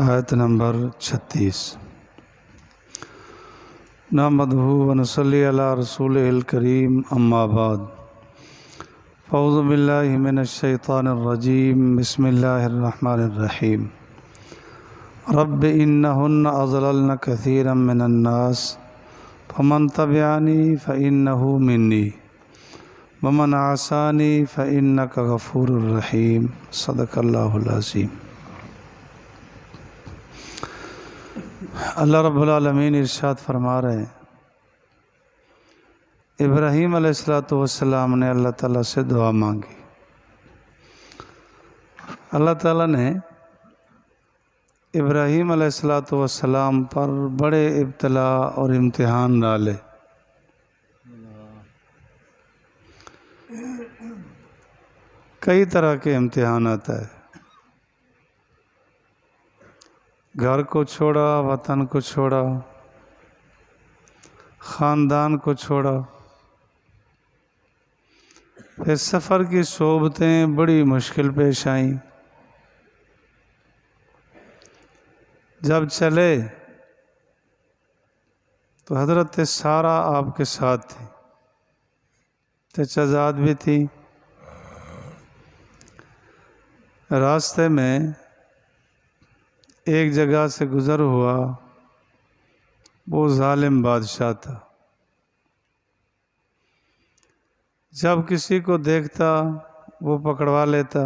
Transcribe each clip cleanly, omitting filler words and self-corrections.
آیت نمبر 36۔ نحمدہ و نصلی علی رسولہ الکریم، اما بعد، اعوذ باللہ من الشیطان الرجیم، بسم اللہ الرحمن الرحیم۔ رب انہن اضللن کثیرا من الناس فمن تبعنی فانہ منی ومن عصانی فانک غفور رحیم۔ صدق اللہ العظیم۔ اللہ رب العالمین ارشاد فرما رہے ہیں، ابراہیم علیہ السلام نے اللہ تعالیٰ سے دعا مانگی۔ اللہ تعالیٰ نے ابراہیم علیہ السلام پر بڑے ابتلا اور امتحان ڈالے۔ کئی طرح کے امتحانات ہیں۔ گھر کو چھوڑا، وطن کو چھوڑا، خاندان کو چھوڑا، پھر سفر کی صحبتیں بڑی مشکل پیش آئیں۔ جب چلے تو حضرت سارہ آپ کے ساتھ تھی، چچا زاد بھی تھی۔ راستے میں ایک جگہ سے گزر ہوا، وہ ظالم بادشاہ تھا۔ جب کسی کو دیکھتا وہ پکڑوا لیتا۔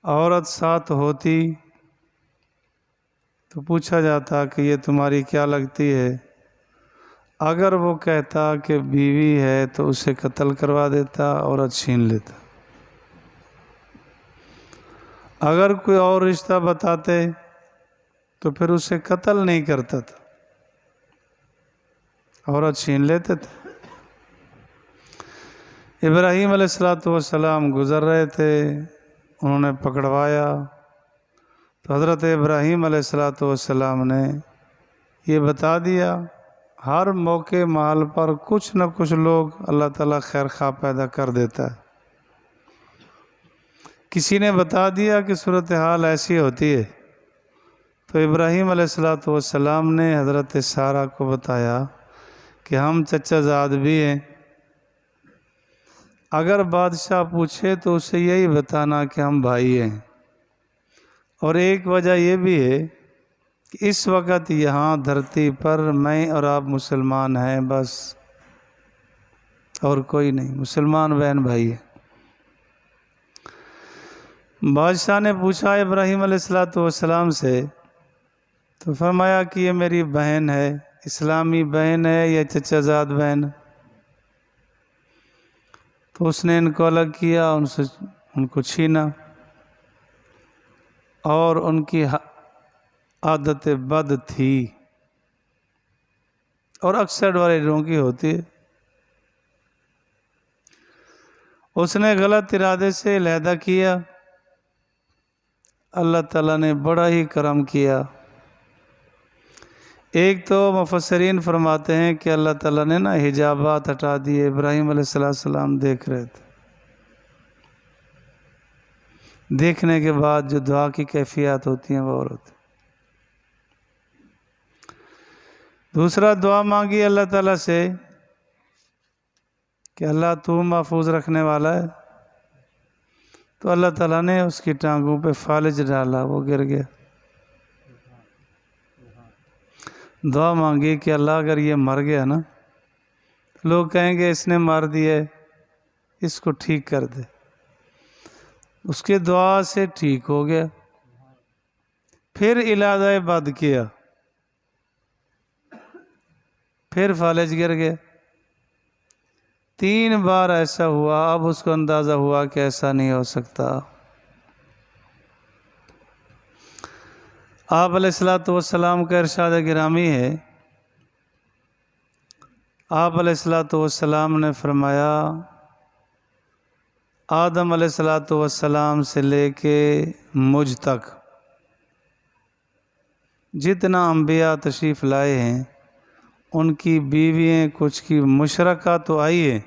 عورت ساتھ ہوتی تو پوچھا جاتا کہ یہ تمہاری کیا لگتی ہے؟ اگر وہ کہتا کہ بیوی ہے تو اسے قتل کروا دیتا، عورت چھین لیتا۔ اگر کوئی اور رشتہ بتاتے تو پھر اسے قتل نہیں کرتا تھا، عورت چھین لیتے تھے۔ ابراہیم علیہ السلام گزر رہے تھے، انہوں نے پکڑوایا تو حضرت ابراہیم علیہ السلام نے یہ بتا دیا، ہر موقع محل پر کچھ نہ کچھ لوگ اللہ تعالیٰ خیر خواہ پیدا کر دیتا ہے۔ کسی نے بتا دیا کہ صورتحال ایسی ہوتی ہے تو ابراہیم علیہ السلام نے حضرت سارہ کو بتایا کہ ہم چچا زاد بھی ہیں، اگر بادشاہ پوچھے تو اسے یہی بتانا کہ ہم بھائی ہیں۔ اور ایک وجہ یہ بھی ہے کہ اس وقت یہاں دھرتی پر میں اور آپ مسلمان ہیں، بس اور کوئی نہیں، مسلمان بہن بھائی ہیں۔ بادشاہ نے پوچھا ابراہیم علیہ السلام سے تو فرمایا کہ یہ میری بہن ہے، اسلامی بہن ہے یا چچا زاد بہن؟ تو اس نے ان کو الگ کیا، ان کو چھینا، اور ان کی عادت بد تھی اور اکثر والے لوگوں کی ہوتی ہے۔ اس نے غلط ارادے سے علیحدہ کیا، اللہ تعالیٰ نے بڑا ہی کرم کیا۔ ایک تو مفسرین فرماتے ہیں کہ اللہ تعالیٰ نے حجابات ہٹا دیے، ابراہیم علیہ السلام دیکھ رہے تھے۔ دیکھنے کے بعد جو دعا کی کیفیات ہوتی ہیں وہ اور ہوتی ہیں۔ دوسرا دعا مانگی اللہ تعالیٰ سے کہ اللہ تو محفوظ رکھنے والا ہے، تو اللہ تعالیٰ نے اس کی ٹانگوں پہ فالج ڈالا، وہ گر گیا۔ دعا مانگی کہ اللہ اگر یہ مر گیا نا، لوگ کہیں گے اس نے مار دیا، اس کو ٹھیک کر دے۔ اس کے دعا سے ٹھیک ہو گیا۔ پھر علاج بد کیا، پھر فالج گر گیا۔ 3 بار ایسا ہوا، اب اس کو اندازہ ہوا کہ ایسا نہیں ہو سکتا۔ آپ علیہ السلام کا ارشاد گرامی ہے، آپ علیہ السلام نے فرمایا، آدم علیہ السلام سے لے کے مجھ تک جتنا انبیاء تشریف لائے ہیں، ان کی بیوییں کچھ کی مشرکہ تو آئی ہے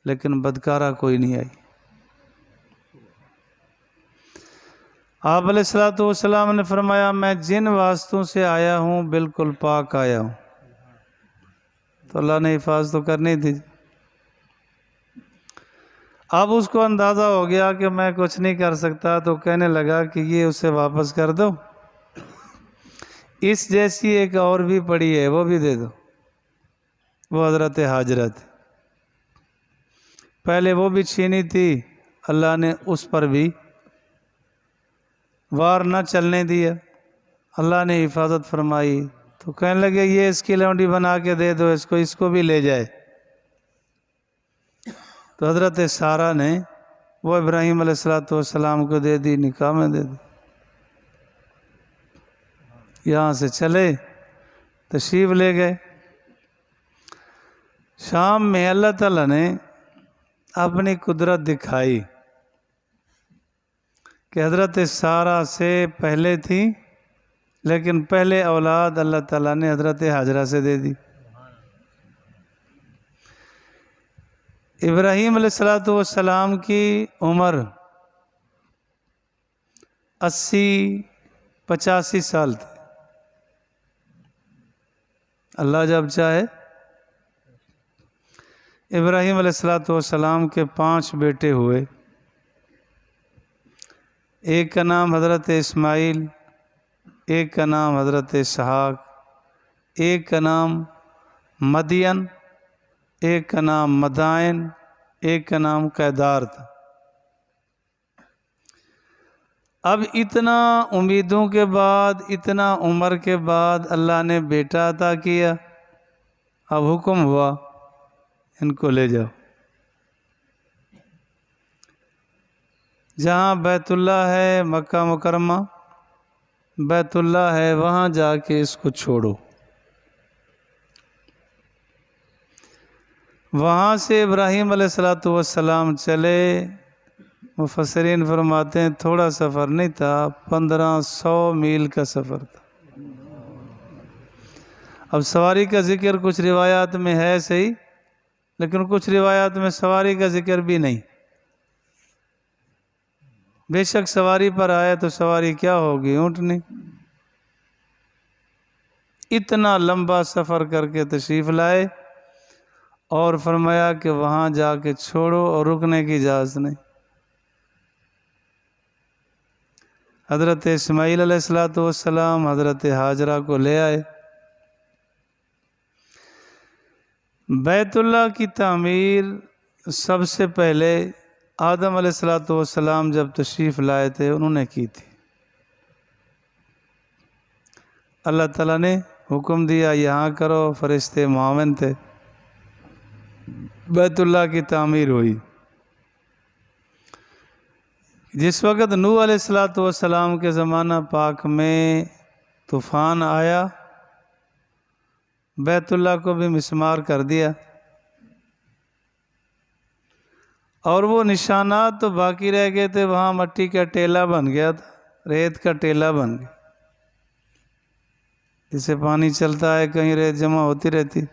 لیکن بدکارہ کوئی نہیں آئی۔ آپ علیہ الصلوۃ والسلام نے فرمایا میں جن واسطوں سے آیا ہوں بالکل پاک آیا ہوں، تو اللہ نے حفاظت تو کرنی تھی۔ اب اس کو اندازہ ہو گیا کہ میں کچھ نہیں کر سکتا، تو کہنے لگا کہ یہ اسے واپس کر دو، اس جیسی ایک اور بھی پڑی ہے وہ بھی دے دو۔ وہ حضرت حاجرہ تھی، پہلے وہ بھی چھینی تھی، اللہ نے اس پر بھی وار نہ چلنے دیا، اللہ نے حفاظت فرمائی۔ تو کہنے لگے یہ اس کی لونڈی بنا کے دے دو اس کو بھی لے جائے۔ تو حضرت سارہ نے وہ ابراہیم علیہ الصلوۃ والسلام کو دے دی، نکاح میں دے دی۔ یہاں سے چلے، تشریف لے گئے۔ شام میں اللہ تعالیٰ نے اپنی قدرت دکھائی کہ حضرت سارہ سے پہلے تھی، لیکن پہلے اولاد اللہ تعالیٰ نے حضرت حاجرہ سے دے دی۔ ابراہیم علیہ الصلوۃ والسلام کی عمر 80-85 سال تھی۔ اللہ جب چاہے، ابراہیم علیہ الصلوۃ والسلام کے 5 بیٹے ہوئے، ایک کا نام حضرت اسماعیل، ایک کا نام حضرت اسحاق، ایک کا نام مدین، ایک کا نام مدائن، ایک کا نام قیدار تھا۔ اب اتنا امیدوں کے بعد، اتنا عمر کے بعد اللہ نے بیٹا عطا کیا، اب حکم ہوا ان کو لے جاؤ۔ جہاں بیت اللہ ہے، مکہ مکرمہ بیت اللہ ہے، وہاں جا کے اس کو چھوڑو۔ وہاں سے ابراہیم علیہ الصلوۃ والسلام چلے۔ مفسرین فرماتے ہیں تھوڑا سفر نہیں تھا، 1500 میل کا سفر تھا۔ اب سواری کا ذکر کچھ روایات میں ہے صحیح، لیکن کچھ روایات میں سواری کا ذکر بھی نہیں۔ بے شک سواری پر آئے تو سواری کیا ہوگی، اونٹنی۔ اتنا لمبا سفر کر کے تشریف لائے اور فرمایا کہ وہاں جا کے چھوڑو اور رکنے کی اجازت نہیں۔ حضرت اسماعیل علیہ الصلوۃ والسلام حضرت حاجرہ کو لے آئے۔ بیت اللہ کی تعمیر سب سے پہلے آدم علیہ الصلوۃ والسلام جب تشریف لائے تھے انہوں نے کی تھی۔ اللہ تعالیٰ نے حکم دیا یہاں کرو، فرشتے معاون تھے، بیت اللہ کی تعمیر ہوئی۔ جس وقت نوح علیہ الصلوۃ والسلام کے زمانہ پاک میں طوفان آیا، بیت اللہ کو بھی مسمار کر دیا، اور وہ نشانات تو باقی رہ گئے تھے، وہاں مٹی کا ٹیلا بن گیا تھا، ریت کا ٹیلا بن گیا، جسے پانی چلتا ہے کہیں ریت جمع ہوتی رہتی۔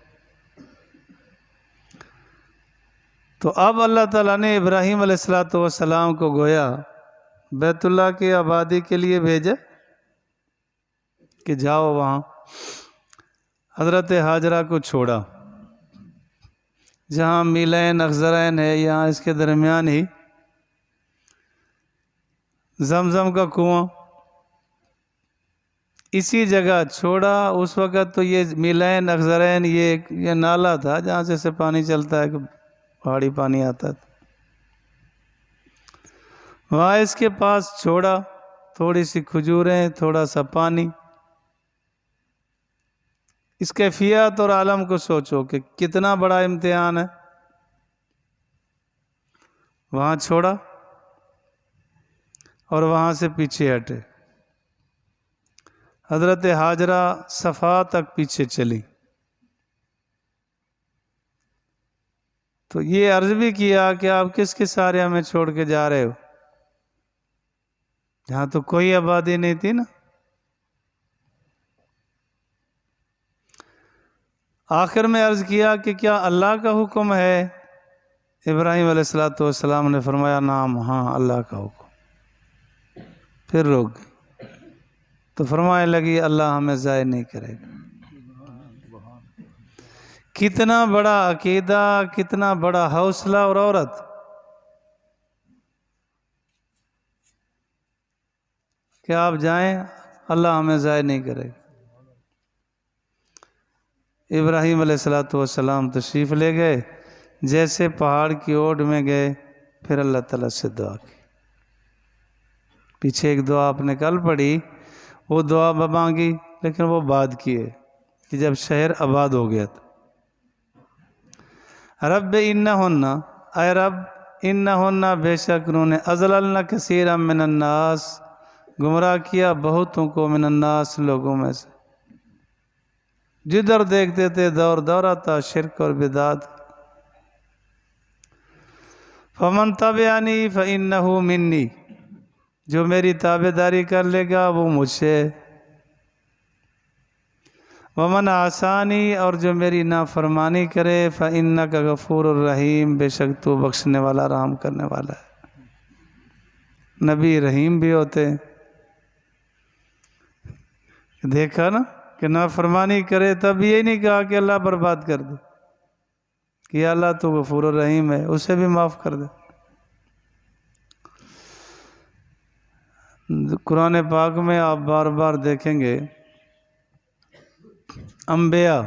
تو اب اللہ تعالیٰ نے ابراہیم علیہ الصلوۃ والسلام کو گویا بیت اللہ کی آبادی کے لیے بھیجا کہ جاؤ وہاں۔ حضرت حاجرہ کو چھوڑا، جہاں میلین اخضرین ہے، یہاں اس کے درمیان ہی زمزم کا کنواں، اسی جگہ چھوڑا۔ اس وقت تو یہ میلین اخضرین یہ نالا تھا جہاں سے پانی چلتا ہے، پہاڑی پانی آتا تھا، وہاں اس کے پاس چھوڑا، تھوڑی سی کھجوریں، تھوڑا سا پانی۔ اس کیفیت اور عالم کو سوچو کہ کتنا بڑا امتحان ہے۔ وہاں چھوڑا اور وہاں سے پیچھے ہٹے۔ حضرت حاجرہ صفا تک پیچھے چلی، تو یہ عرض بھی کیا کہ آپ کس کے سارے ہمیں چھوڑ کے جا رہے ہو، جہاں تو کوئی آبادی نہیں تھی نا۔ آخر میں عرض کیا کہ کیا اللہ کا حکم ہے؟ ابراہیم علیہ الصلوۃ والسلام نے فرمایا نعم، ہاں اللہ کا حکم۔ پھر روک گئی تو فرمانے لگی اللہ ہمیں ضائع نہیں کرے گا۔ کتنا بڑا عقیدہ، کتنا بڑا حوصلہ، اور عورت کہ آپ جائیں اللہ ہمیں ضائع نہیں کرے گا۔ ابراہیم علیہ السلام تشریف لے گئے، جیسے پہاڑ کی اوٹ میں گئے پھر اللہ تعالیٰ سے دعا کی۔ پیچھے ایک دعا آپ نے کل پڑھی، وہ دعا مانگی لیکن وہ بعد کی ہے کہ جب شہر آباد ہو گیا تھا۔ رب انہن، اے رب انہن بے شک انہوں نے اضللن کثیرا من الناس گمراہ کیا بہتوں کو، من الناس لوگوں میں سے، جدھر دیکھتے تھے دور دورہ تھا شرک اور بدعت۔ فمن تبعنی فإنہ منی، جو میری تابعداری کر لے گا وہ مجھ سے، ومن عصانی، اور جو میری نافرمانی کرے، فإنک غفور الرحیم، بے شک تو بخشنے والا رحم کرنے والا ہے۔ نبی رحیم بھی ہوتے ہیں، دیکھا نا کہ نافرمانی کرے تب یہ نہیں کہا کہ اللہ برباد کر دے، کہ یا اللہ تو غفور الرحیم ہے اسے بھی معاف کر دے۔ قرآن پاک میں آپ بار بار دیکھیں گے انبیاء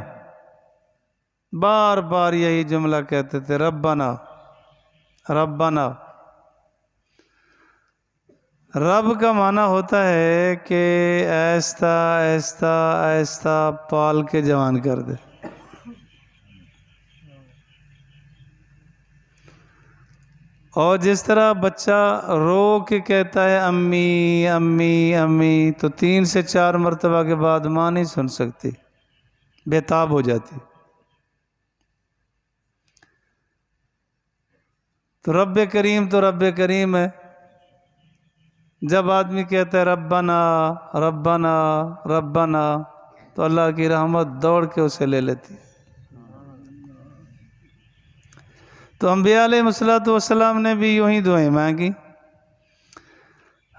بار بار یہی جملہ کہتے تھے، ربنا ربنا۔ رب کا معنی ہوتا ہے کہ آہستہ آہستہ آہستہ پال کے جوان کر دے۔ اور جس طرح بچہ رو کے کہتا ہے امی امی امی، تو 3 سے 4 مرتبہ کے بعد ماں نہیں سن سکتی، بے تاب ہو جاتی۔ تو رب کریم ہے۔ جب آدمی کہتا ہے ربنا ربنا ربنا، تو اللہ کی رحمت دوڑ کے اسے لے لیتی۔ تو انبیاء علیہ السلام نے بھی یوں ہی دعائیں مانگی،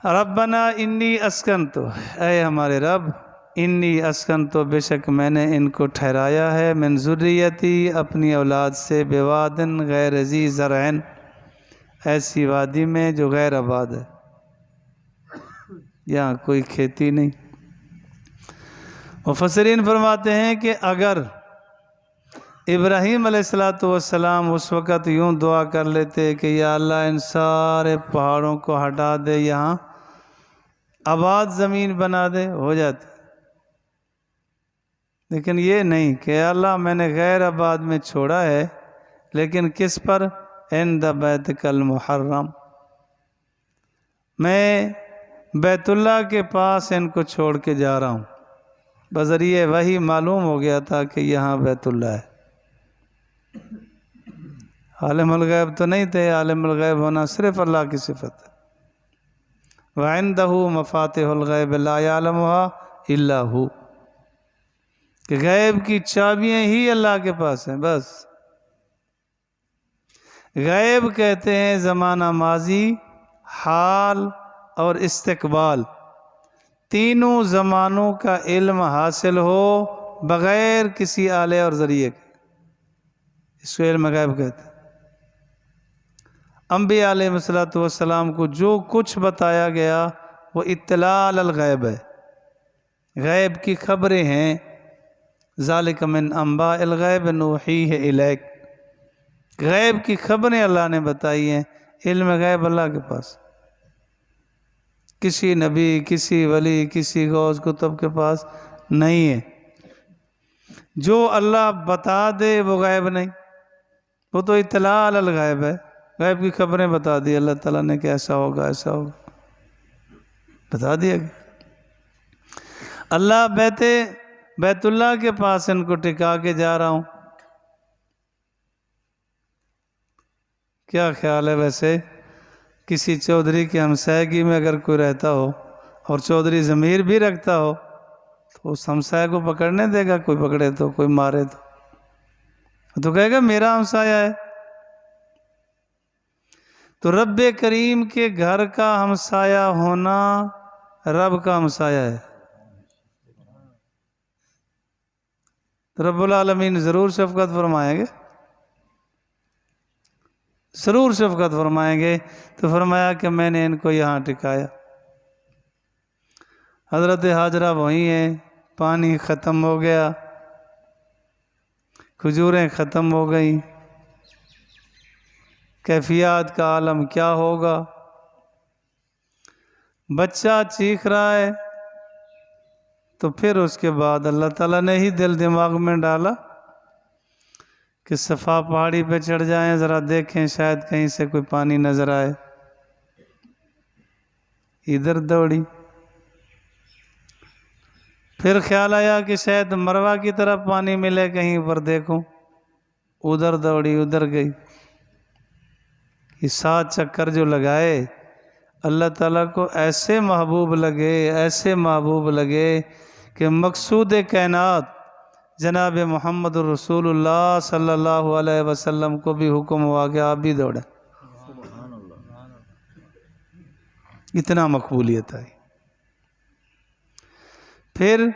ربنا انی اسکنتو، اے ہمارے رب، انی اسکنتو، بے شک میں نے ان کو ٹھہرایا ہے، من ذریتی، اپنی اولاد سے، بوادن غیر ذی زرعن، ایسی وادی میں جو غیر آباد ہے، یہاں کوئی کھیتی نہیں۔ مفسرین فرماتے ہیں کہ اگر ابراہیم علیہ السلام اس وقت یوں دعا کر لیتے کہ یا اللہ ان سارے پہاڑوں کو ہٹا دے، یہاں آباد زمین بنا دے، ہو جاتی۔ لیکن یہ نہیں کہ یا اللہ میں نے غیر آباد میں چھوڑا ہے، لیکن کس پر؟ عند بیتک المحرم، میں بیت اللہ کے پاس ان کو چھوڑ کے جا رہا ہوں۔ بذریعہ وحی معلوم ہو گیا تھا کہ یہاں بیت اللہ ہے۔ عالم الغیب تو نہیں تھے، عالم الغیب ہونا صرف اللہ کی صفت ہے۔ وَعِندَهُ مَفَاتِحُ الْغَيْبِ لَا يَعْلَمُهَا إِلَّا هُ، کہ غیب کی چابیاں ہی اللہ کے پاس ہیں بس۔ غیب کہتے ہیں زمانہ ماضی، حال اور استقبال، تینوں زمانوں کا علم حاصل ہو بغیر کسی آلے اور ذریعے کے، اس کو علم غیب کہتے ہیں۔ انبیاء علیہ السلام کو جو کچھ بتایا گیا وہ اطلاع علی الغیب ہے، غیب کی خبریں ہیں۔ ذالک من انباء الغیب نوحیہ الیک، غیب کی خبریں اللہ نے بتائی ہیں، علم غیب اللہ کے پاس، کسی نبی، کسی ولی، کسی غوث کتب کے پاس نہیں ہے۔ جو اللہ بتا دے وہ غیب نہیں، وہ تو اطلاع علی الغیب ہے، غیب کی خبریں بتا دی اللہ تعالیٰ نے کہ ایسا ہوگا ایسا ہوگا، بتا دیا گیا۔ اللہ بیت اللہ کے پاس ان کو ٹکا کے جا رہا ہوں۔ کیا خیال ہے ویسے کسی چودھری کی ہمسائیگی میں اگر کوئی رہتا ہو اور چودھری ضمیر بھی رکھتا ہو تو اس ہمسائے کو پکڑنے دے گا؟ کوئی پکڑے تو، کوئی مارے تو کہے گا میرا ہمسایہ ہے۔ تو رب کریم کے گھر کا ہمسایہ ہونا رب کا ہمسایہ ہے، رب العالمین ضرور شفقت فرمائیں گے، ضرور شفقت فرمائیں گے۔ تو فرمایا کہ میں نے ان کو یہاں ٹکایا۔ حضرت ہاجرہ وہیں ہیں، پانی ختم ہو گیا، کھجوریں ختم ہو گئیں، کیفیات کا عالم کیا ہوگا؟ بچہ چیخ رہا ہے، تو پھر اس کے بعد اللہ تعالیٰ نے ہی دل دماغ میں ڈالا کہ صفا پہاڑی پہ چڑھ جائیں، ذرا دیکھیں شاید کہیں سے کوئی پانی نظر آئے۔ ادھر دوڑی، پھر خیال آیا کہ شاید مروہ کی طرف پانی ملے کہیں پر دیکھوں، ادھر دوڑی، ادھر گئی۔ یہ 7 چکر جو لگائے، اللہ تعالیٰ کو ایسے محبوب لگے، ایسے محبوب لگے کہ مقصود کائنات جناب محمد الرسول اللہ صلی اللہ علیہ وسلم کو بھی حکم ہوا کہ آپ بھی دوڑیں۔ اتنا مقبولیت آئی۔ پھر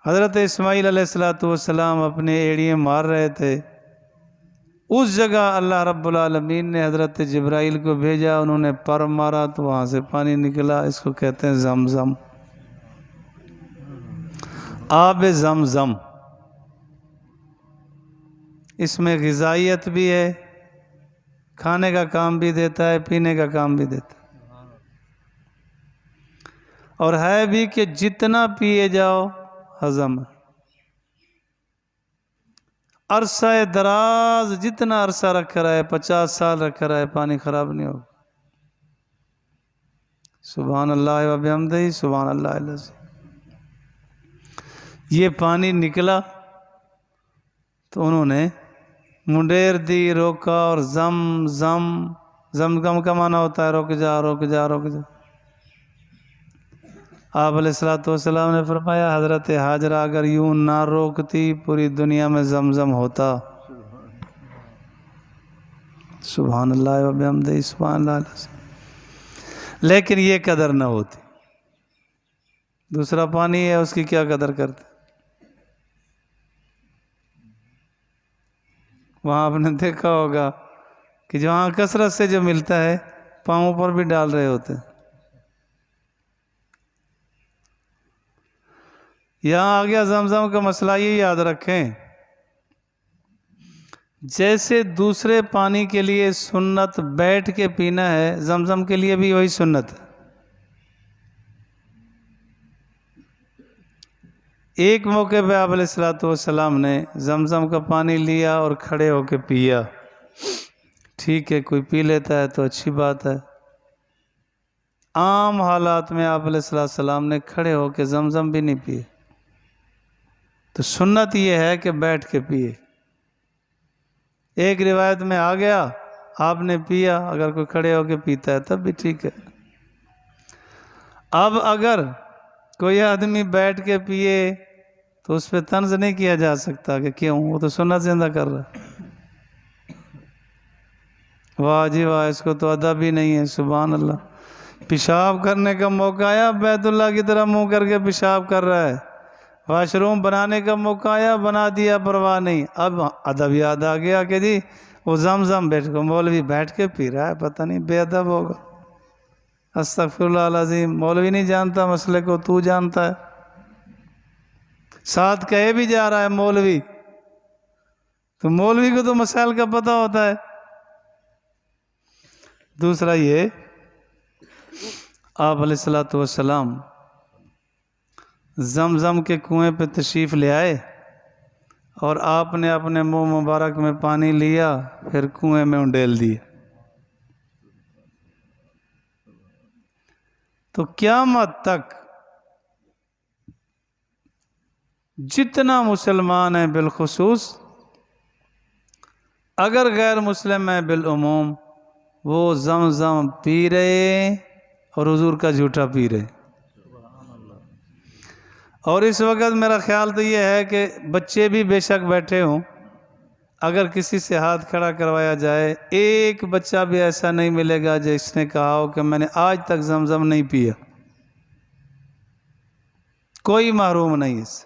حضرت اسماعیل علیہ السلام اپنے ایڑیے مار رہے تھے، اس جگہ اللہ رب العالمین نے حضرت جبرائیل کو بھیجا، انہوں نے پر مارا تو وہاں سے پانی نکلا۔ اس کو کہتے ہیں زمزم، آب زمزم۔ اس میں غذائیت بھی ہے، کھانے کا کام بھی دیتا ہے، پینے کا کام بھی دیتا ہے، اور ہے بھی کہ جتنا پیے جاؤ ہضم ہے۔ عرصہ دراز جتنا عرصہ رکھا رہے، 50 سال رکھا رہے، پانی خراب نہیں ہوگا۔ سبحان اللہ و بحمدہ، سبحان اللہ العظیم۔ یہ پانی نکلا تو انہوں نے منڈیر دی، روکا، اور زمزم کا معنی ہوتا ہے رک جا، رک جا، رک جا۔ آپ علیہ السلام نے فرمایا حضرت ہاجرہ اگر یوں نہ روکتی پوری دنیا میں زمزم ہوتا۔ سبحان اللہ و بحمدہ، سبحان اللہ العظیم۔ لیکن یہ قدر نہ ہوتی، دوسرا پانی ہے اس کی کیا قدر کرتے۔ وہاں آپ نے دیکھا ہوگا کہ جہاں کثرت سے جو ملتا ہے پاؤں پر بھی ڈال رہے ہوتے ہیں۔ یہاں آ گیا زمزم کا مسئلہ، یہ یاد رکھیں جیسے دوسرے پانی کے لیے سنت بیٹھ کے پینا ہے، زمزم کے لیے بھی وہی سنت ہے۔ ایک موقع پہ آپ علیہ السلام نے زمزم کا پانی لیا اور کھڑے ہو کے پیا۔ ٹھیک ہے، کوئی پی لیتا ہے تو اچھی بات ہے۔ عام حالات میں آپ علیہ السلام نے کھڑے ہو کے زمزم بھی نہیں پیے۔ تو سنت یہ ہے کہ بیٹھ کے پیے۔ ایک روایت میں آ گیا آپ نے پیا، اگر کوئی کھڑے ہو کے پیتا ہے تب بھی ٹھیک ہے۔ اب اگر کوئی آدمی بیٹھ کے پیے تو اس پہ طنز نہیں کیا جا سکتا کہ کیوں، وہ تو سنت زندہ کر رہا ہے۔ واہ جی واہ، اس کو تو ادب ہی نہیں ہے۔ سبحان اللہ، پیشاب کرنے کا موقع آیا بیت اللہ کی طرف منہ کر کے پیشاب کر رہا ہے، واش روم بنانے کا موقع آیا بنا دیا، پرواہ نہیں۔ اب ادب یاد آ گیا کہ جی وہ زمزم بیٹھ کے مولوی بیٹھ کے پی رہا ہے، پتہ نہیں بے ادب ہوگا۔ استغفر اللہ العظیم، مولوی نہیں جانتا مسئلے کو، تو جانتا ہے، ساتھ کہے بھی جا رہا ہے مولوی، تو مولوی کو تو مسائل کا پتہ ہوتا ہے۔ دوسرا یہ، آپ علیہ السلام زمزم کے کنویں پہ تشریف لے آئے اور آپ نے اپنے منہ مبارک میں پانی لیا، پھر کنویں میں انڈیل دیا۔ تو قیامت تک جتنا مسلمان ہیں بالخصوص، اگر غیر مسلم ہیں بالعموم، وہ زمزم پی رہے اور حضور کا جھوٹا پی رہے۔ اور اس وقت میرا خیال تو یہ ہے کہ بچے بھی بے شک بیٹھے ہوں، اگر کسی سے ہاتھ کھڑا کروایا جائے ایک بچہ بھی ایسا نہیں ملے گا جس نے کہا ہو کہ میں نے آج تک زمزم نہیں پیا، کوئی محروم نہیں اس سے،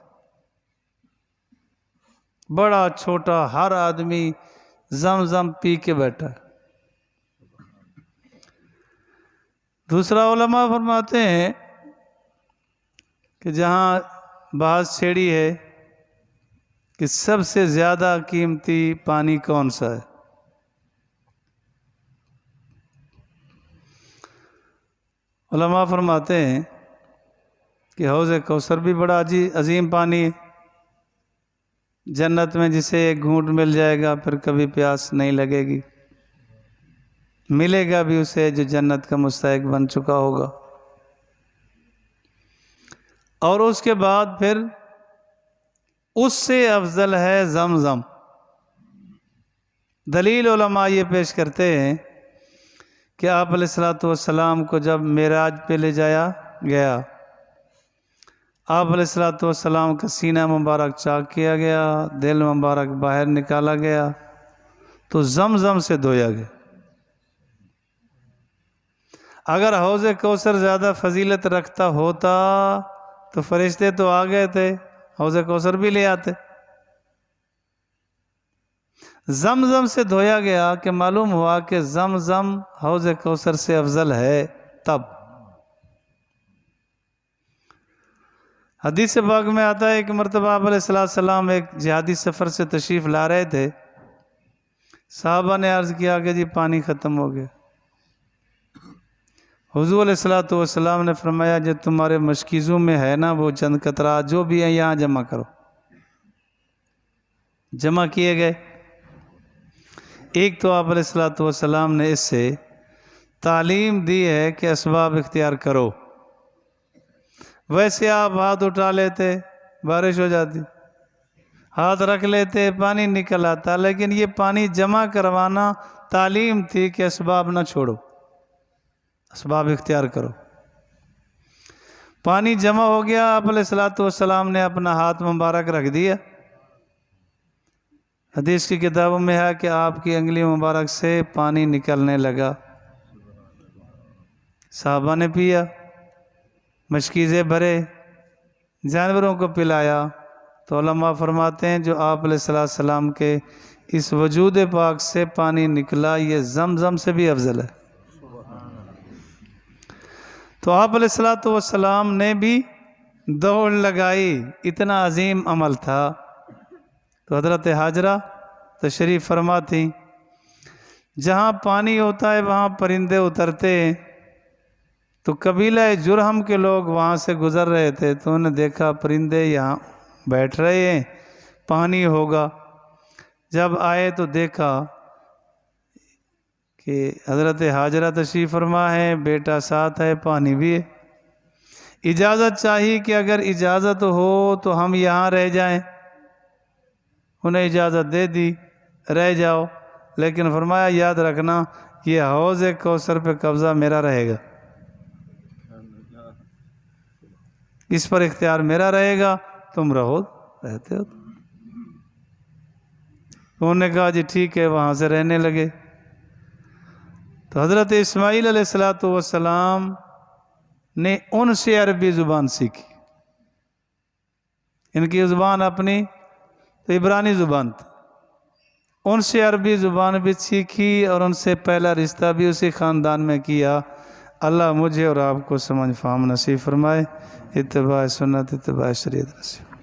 بڑا چھوٹا ہر آدمی زمزم پی کے بیٹھا ہے۔ دوسرا علماء فرماتے ہیں کہ جہاں بحث چھیڑی ہے کہ سب سے زیادہ قیمتی پانی کون سا ہے، علماء فرماتے ہیں کہ حوض کوثر بھی بڑا عظیم پانی ہے، جنت میں جسے ایک گھونٹ مل جائے گا پھر کبھی پیاس نہیں لگے گی، ملے گا بھی اسے جو جنت کا مستحق بن چکا ہوگا۔ اور اس کے بعد پھر اس سے افضل ہے زمزم۔ دلیل علماء یہ پیش کرتے ہیں کہ آپ علیہ الصلوۃ والسلام کو جب معراج پہ لے جایا گیا، آپ علیہ الصلوۃ والسلام کا سینہ مبارک چاک کیا گیا، دل مبارک باہر نکالا گیا تو زمزم سے دھویا گیا۔ اگر حوض کوثر زیادہ فضیلت رکھتا ہوتا تو فرشتے تو آ گئے تھے، حوض کوثر بھی لے آتے۔ زمزم سے دھویا گیا کہ معلوم ہوا کہ زمزم حوض کوثر سے افضل ہے۔ تب حدیث پاک میں آتا ہے کہ مرتبہ آپ علیہ السلام ایک جہادی سفر سے تشریف لا رہے تھے، صحابہ نے عرض کیا کہ جی پانی ختم ہو گیا۔ حضور علیہ السلام نے فرمایا جو تمہارے مشکیزوں میں ہے نا وہ چند قطرات جو بھی ہیں یہاں جمع کرو۔ جمع کیے گئے۔ ایک تو آپ علیہ السلام نے اس سے تعلیم دی ہے کہ اسباب اختیار کرو۔ ویسے آپ ہاتھ اٹھا لیتے بارش ہو جاتی، ہاتھ رکھ لیتے پانی نکل آتا، لیکن یہ پانی جمع کروانا تعلیم تھی کہ اسباب نہ چھوڑو، اسباب اختیار کرو۔ پانی جمع ہو گیا، آپ علیہ السلام نے اپنا ہاتھ مبارک رکھ دیا۔ حدیث کی کتابوں میں ہے کہ آپ کی انگلی مبارک سے پانی نکلنے لگا، صحابہ نے پیا، مشکیزیں بھرے، جانوروں کو پلایا۔ تو علماء فرماتے ہیں جو آپ علیہ السلام کے اس وجود پاک سے پانی نکلا یہ زمزم سے بھی افضل ہے۔ تو آپ علیہ السلام نے بھی دوڑ لگائی، اتنا عظیم عمل تھا۔ تو حضرت حاجرہ تشریف فرما تھیں، جہاں پانی ہوتا ہے وہاں پرندے اترتے ہیں، تو قبیلہ جرہم کے لوگ وہاں سے گزر رہے تھے تو انہوں نے دیکھا پرندے یہاں بیٹھ رہے ہیں، پانی ہوگا۔ جب آئے تو دیکھا کہ حضرت حاجرہ تشریف فرما ہے، بیٹا ساتھ ہے، پانی بھی ہے۔ اجازت چاہیے کہ اگر اجازت ہو تو ہم یہاں رہ جائیں، انہیں اجازت دے دی رہ جاؤ، لیکن فرمایا یاد رکھنا یہ حوض کوثر پہ قبضہ میرا رہے گا، اس پر اختیار میرا رہے گا، تم رہو رہتے ہو۔ انہوں نے کہا جی ٹھیک ہے، وہاں سے رہنے لگے۔ تو حضرت اسماعیل علیہ السلام نے ان سے عربی زبان سیکھی، ان کی زبان اپنی تو عبرانی زبان تھی، ان سے عربی زبان بھی سیکھی اور ان سے پہلا رشتہ بھی اسی خاندان میں کیا۔ اللہ مجھے اور آپ کو سمجھ فہم نصیب فرمائے، اتباع سنت اتباع شریعت نصیب۔